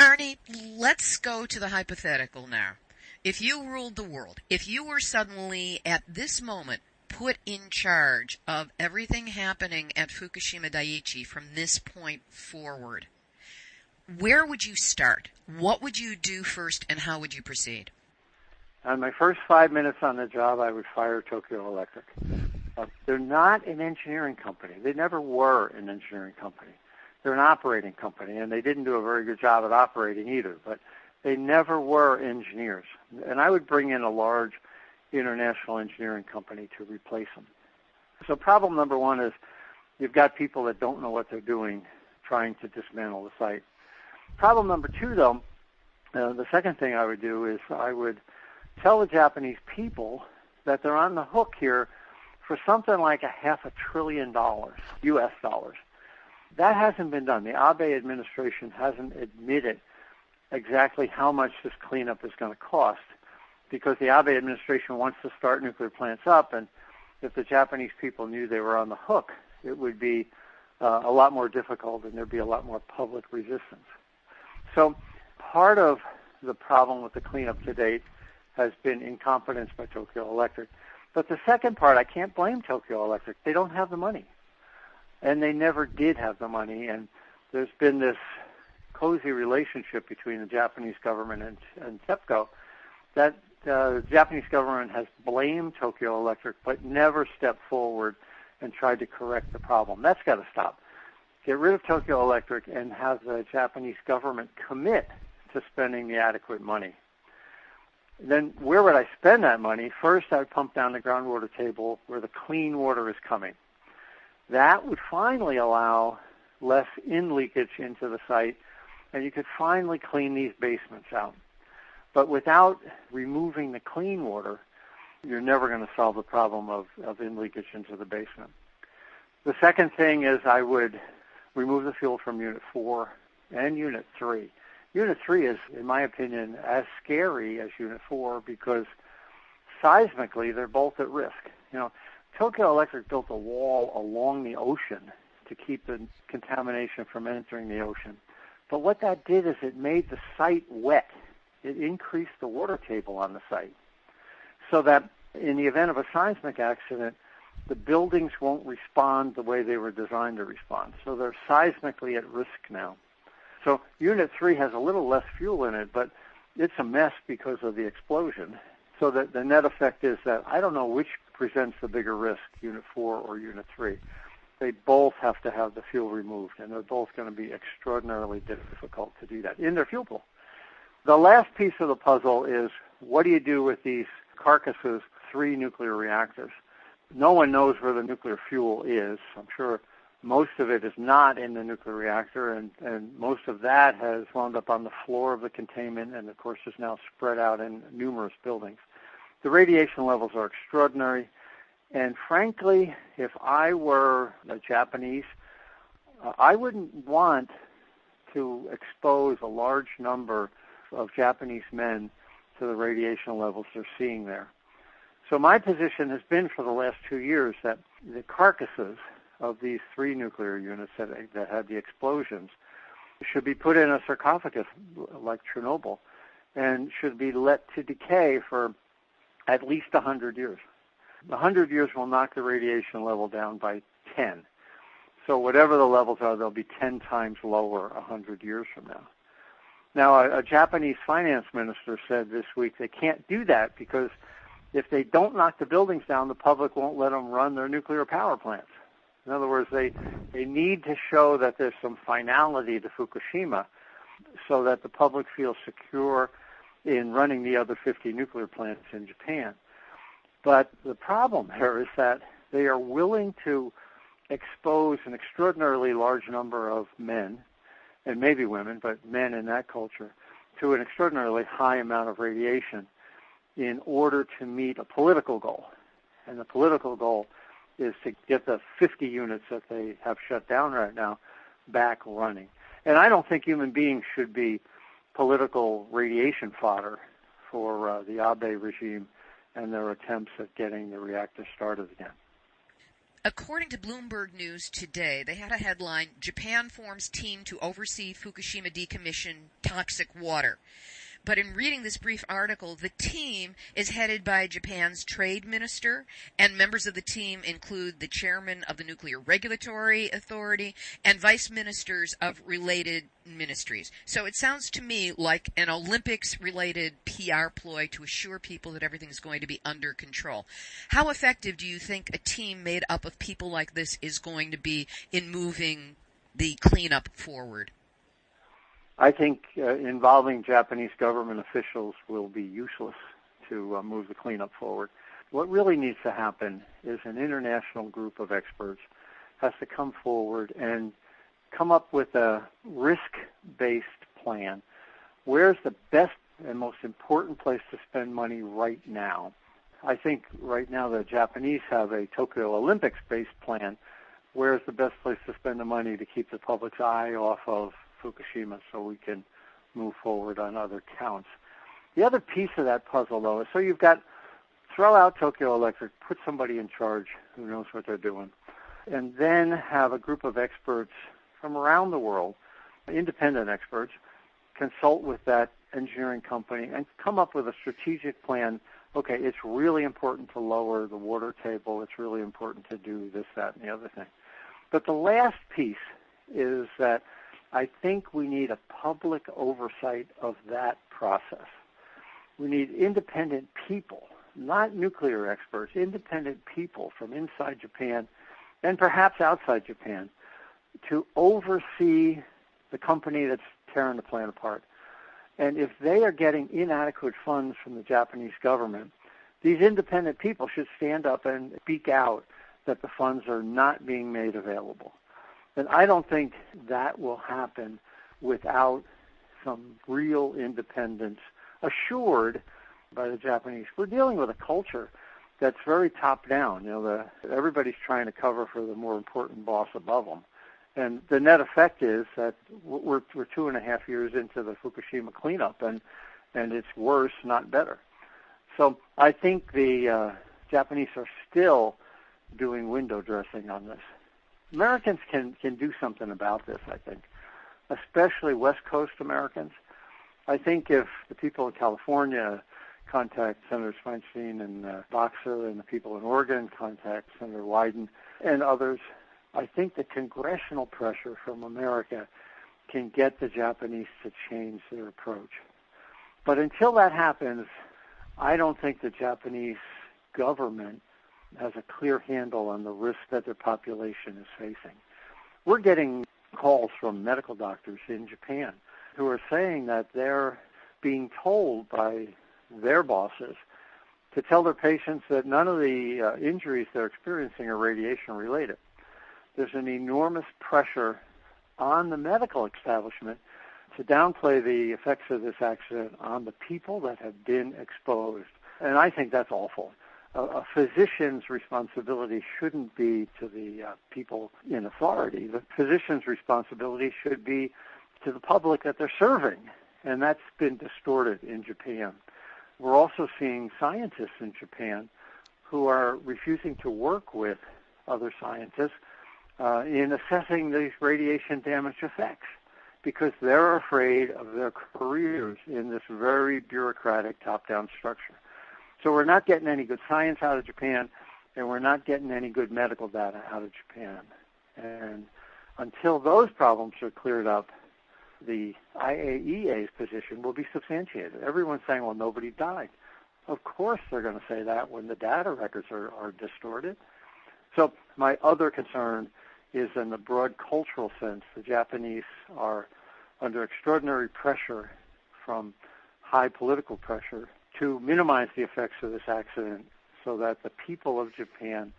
Arnie, let's go to the hypothetical now. If you ruled the world, if you were suddenly at this moment put in charge of everything happening at Fukushima Daiichi from this point forward, where would you start? What would you do first, and how would you proceed? On my first 5 minutes on the job, I would fire Tokyo Electric. They're not an engineering company. They never were an engineering company. They're an operating company, and they didn't do a very good job at operating either, but they never were engineers. And I would bring in a large international engineering company to replace them. So problem number one is you've got people that don't know what they're doing trying to dismantle the site. Problem number two, though, the second thing I would do is I would tell the Japanese people that they're on the hook here for something like $500 billion, U.S. dollars. That hasn't been done. The Abe administration hasn't admitted exactly how much this cleanup is going to cost, because the Abe administration wants to start nuclear plants up, and if the Japanese people knew they were on the hook, it would be a lot more difficult and there'd be a lot more public resistance. So part of the problem with the cleanup to date has been incompetence by Tokyo Electric. But the second part, I can't blame Tokyo Electric. They don't have the money. And they never did have the money. And there's been this cozy relationship between the Japanese government and TEPCO that the Japanese government has blamed Tokyo Electric but never stepped forward and tried to correct the problem. That's got to stop. Get rid of Tokyo Electric and have the Japanese government commit to spending the adequate money. Then where would I spend that money? First, I would pump down the groundwater table where the clean water is coming. That would finally allow less in-leakage into the site, and you could finally clean these basements out. But without removing the clean water, you're never going to solve the problem of in-leakage into the basement. The second thing is I would remove the fuel from Unit 4 and Unit 3. Unit 3 is, in my opinion, as scary as Unit 4 because seismically they're both at risk. You know, Tokyo Electric built a wall along the ocean to keep the contamination from entering the ocean. But what that did is it made the site wet. It increased the water table on the site so that in the event of a seismic accident, the buildings won't respond the way they were designed to respond. So they're seismically at risk now. So Unit 3 has a little less fuel in it, but it's a mess because of the explosion. So that the net effect is that I don't know which presents the bigger risk, Unit 4 or Unit 3. They both have to have the fuel removed, and they're both going to be extraordinarily difficult to do that in their fuel pool. The last piece of the puzzle is what do you do with these carcasses, 3 nuclear reactors? No one knows where the nuclear fuel is. I'm sure most of it is not in the nuclear reactor, and most of that has wound up on the floor of the containment and, of course, is now spread out in numerous buildings. The radiation levels are extraordinary, and frankly, if I were a Japanese, I wouldn't want to expose a large number of Japanese men to the radiation levels they're seeing there. So my position has been for the last 2 years that the carcasses of these 3 nuclear units that had the explosions should be put in a sarcophagus like Chernobyl and should be let to decay for at least 100 years. 100 years will knock the radiation level down by 10. So whatever the levels are, they'll be 10 times lower 100 years from now. Now, a Japanese finance minister said this week they can't do that because if they don't knock the buildings down, the public won't let them run their nuclear power plants. In other words, they need to show that there's some finality to Fukushima so that the public feels secure in running the other 50 nuclear plants in Japan. But the problem here is that they are willing to expose an extraordinarily large number of men, and maybe women, but men in that culture, to an extraordinarily high amount of radiation in order to meet a political goal. And the political goal is to get the 50 units that they have shut down right now back running. And I don't think human beings should be political radiation fodder for the Abe regime and their attempts at getting the reactor started again. According to Bloomberg News today, they had a headline, Japan forms team to oversee Fukushima decommission toxic water. But in reading this brief article, the team is headed by Japan's trade minister, and members of the team include the chairman of the Nuclear Regulatory Authority and vice ministers of related ministries. So it sounds to me like an Olympics-related PR ploy to assure people that everything's going to be under control. How effective do you think a team made up of people like this is going to be in moving the cleanup forward? I think involving Japanese government officials will be useless to move the cleanup forward. What really needs to happen is an international group of experts has to come forward and come up with a risk-based plan. Where's the best and most important place to spend money right now? I think right now the Japanese have a Tokyo Olympics-based plan. Where's the best place to spend the money to keep the public's eye off of Fukushima so we can move forward on other counts? The other piece of that puzzle, though, is so you've got throw out Tokyo Electric, put somebody in charge who knows what they're doing, and then have a group of experts from around the world, independent experts, consult with that engineering company and come up with a strategic plan. Okay, it's really important to lower the water table. It's really important to do this, that, and the other thing. But the last piece is that I think we need a public oversight of that process. We need independent people, not nuclear experts, independent people from inside Japan and perhaps outside Japan to oversee the company that's tearing the plant apart. And if they are getting inadequate funds from the Japanese government, these independent people should stand up and speak out that the funds are not being made available. And I don't think that will happen without some real independence assured by the Japanese. We're dealing with a culture that's very top-down. Everybody's trying to cover for the more important boss above them. And the net effect is that we're 2.5 years into the Fukushima cleanup, and it's worse, not better. So I think the Japanese are still doing window dressing on this. Americans can do something about this, I think, especially West Coast Americans. I think if the people in California contact Senators Feinstein and Boxer, and the people in Oregon contact Senator Wyden and others, I think the congressional pressure from America can get the Japanese to change their approach. But until that happens, I don't think the Japanese government has a clear handle on the risk that their population is facing. We're getting calls from medical doctors in Japan who are saying that they're being told by their bosses to tell their patients that none of the injuries they're experiencing are radiation-related. There's an enormous pressure on the medical establishment to downplay the effects of this accident on the people that have been exposed. And I think that's awful. A physician's responsibility shouldn't be to the people in authority. The physician's responsibility should be to the public that they're serving, and that's been distorted in Japan. We're also seeing scientists in Japan who are refusing to work with other scientists in assessing these radiation damage effects because they're afraid of their careers in this very bureaucratic top-down structure. So we're not getting any good science out of Japan, and we're not getting any good medical data out of Japan. And until those problems are cleared up, the IAEA's position will be substantiated. Everyone's saying, well, nobody died. Of course they're going to say that when the data records are distorted. So my other concern is in the broad cultural sense. The Japanese are under extraordinary pressure from high political pressure to minimize the effects of this accident so that the people of Japan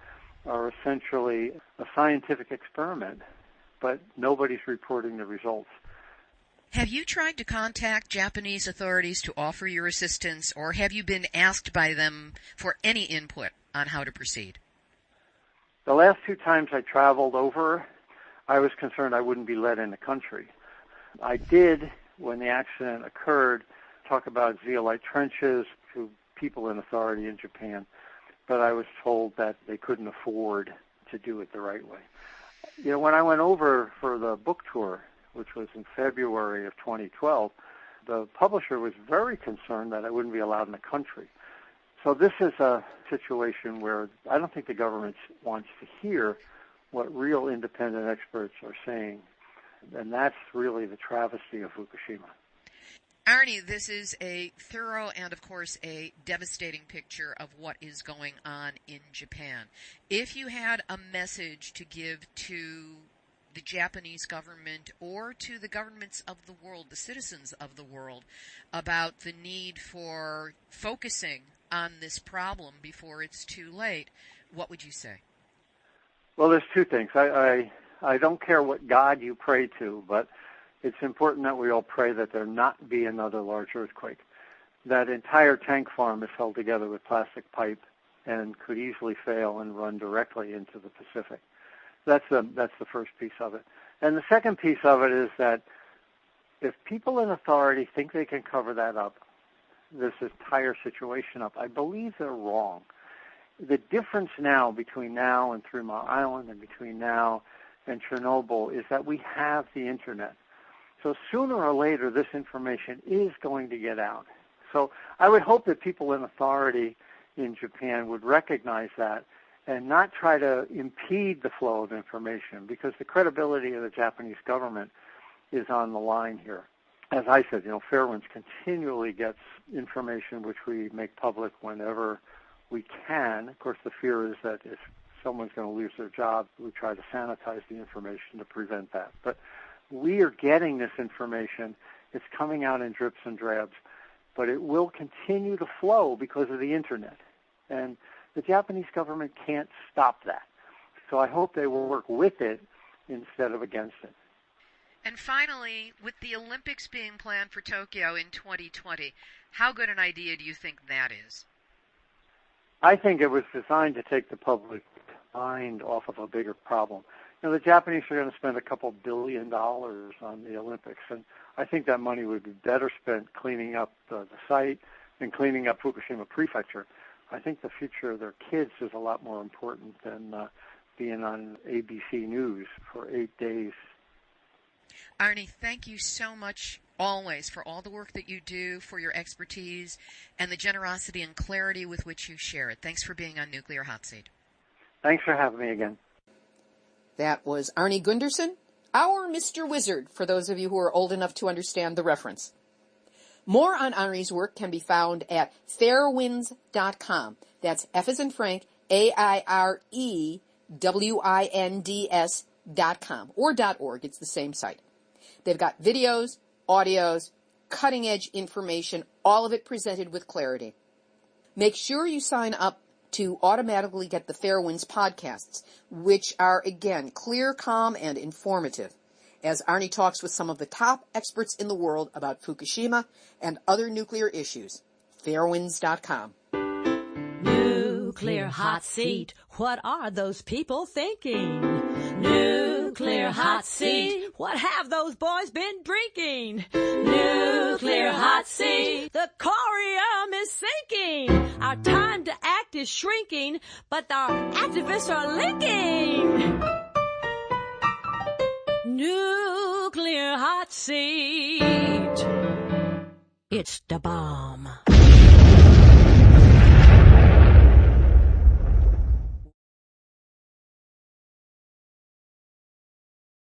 are essentially a scientific experiment, but nobody's reporting the results. Have you tried to contact Japanese authorities to offer your assistance, or have you been asked by them for any input on how to proceed? The last 2 times I traveled over, I was concerned I wouldn't be let in the country. I did, when the accident occurred, talk about zeolite trenches to people in authority in Japan, but I was told that they couldn't afford to do it the right way. You know, when I went over for the book tour, which was in February of 2012, the publisher was very concerned that I wouldn't be allowed in the country. So this is a situation where I don't think the government wants to hear what real independent experts are saying, and that's really the travesty of Fukushima. Arnie, this is a thorough and, of course, a devastating picture of what is going on in Japan. If you had a message to give to the Japanese government or to the governments of the world, the citizens of the world, about the need for focusing on this problem before it's too late, what would you say? Well, there's two things. I don't care what God you pray to, but it's important that we all pray that there not be another large earthquake. That entire tank farm is held together with plastic pipe and could easily fail and run directly into the Pacific. That's the first piece of it. And the second piece of it is that if people in authority think they can cover that up, this entire situation up, I believe they're wrong. The difference now between now and 3 Mile Island and between now and Chernobyl is that we have the Internet. So sooner or later, this information is going to get out. So I would hope that people in authority in Japan would recognize that and not try to impede the flow of information, because the credibility of the Japanese government is on the line here. As I said, Fairewinds continually gets information which we make public whenever we can. Of course, the fear is that if someone's going to lose their job, we try to sanitize the information to prevent that. But we are getting this information. It's coming out in drips and drabs, but it will continue to flow because of the Internet. And the Japanese government can't stop that. So I hope they will work with it instead of against it. And finally, with the Olympics being planned for Tokyo in 2020, how good an idea do you think that is? I think it was designed to take the public mind off of a bigger problem. The Japanese are going to spend a couple $2 billion on the Olympics, and I think that money would be better spent cleaning up the site and cleaning up Fukushima Prefecture. I think the future of their kids is a lot more important than being on ABC News for 8 days. Arnie, thank you so much always for all the work that you do, for your expertise, and the generosity and clarity with which you share it. Thanks for being on Nuclear Hot Seat. Thanks for having me again. That was Arnie Gundersen, our Mr. Wizard, for those of you who are old enough to understand the reference. More on Arnie's work can be found at fairewinds.com. That's F as in Frank, AIREWINDS.com, or .org. It's the same site. They've got videos, audios, cutting-edge information, all of it presented with clarity. Make sure you sign up to automatically get the Fairewinds podcasts, which are, again, clear, calm, and informative, as Arnie talks with some of the top experts in the world about Fukushima and other nuclear issues. Fairewinds.com. Nuclear hot seat. What are those people thinking? Nuclear hot seat. What have those boys been drinking? Nuclear hot seat. The corium is sinking. Our time to act is shrinking, but our activists are linking. Nuclear hot seat. It's the bomb.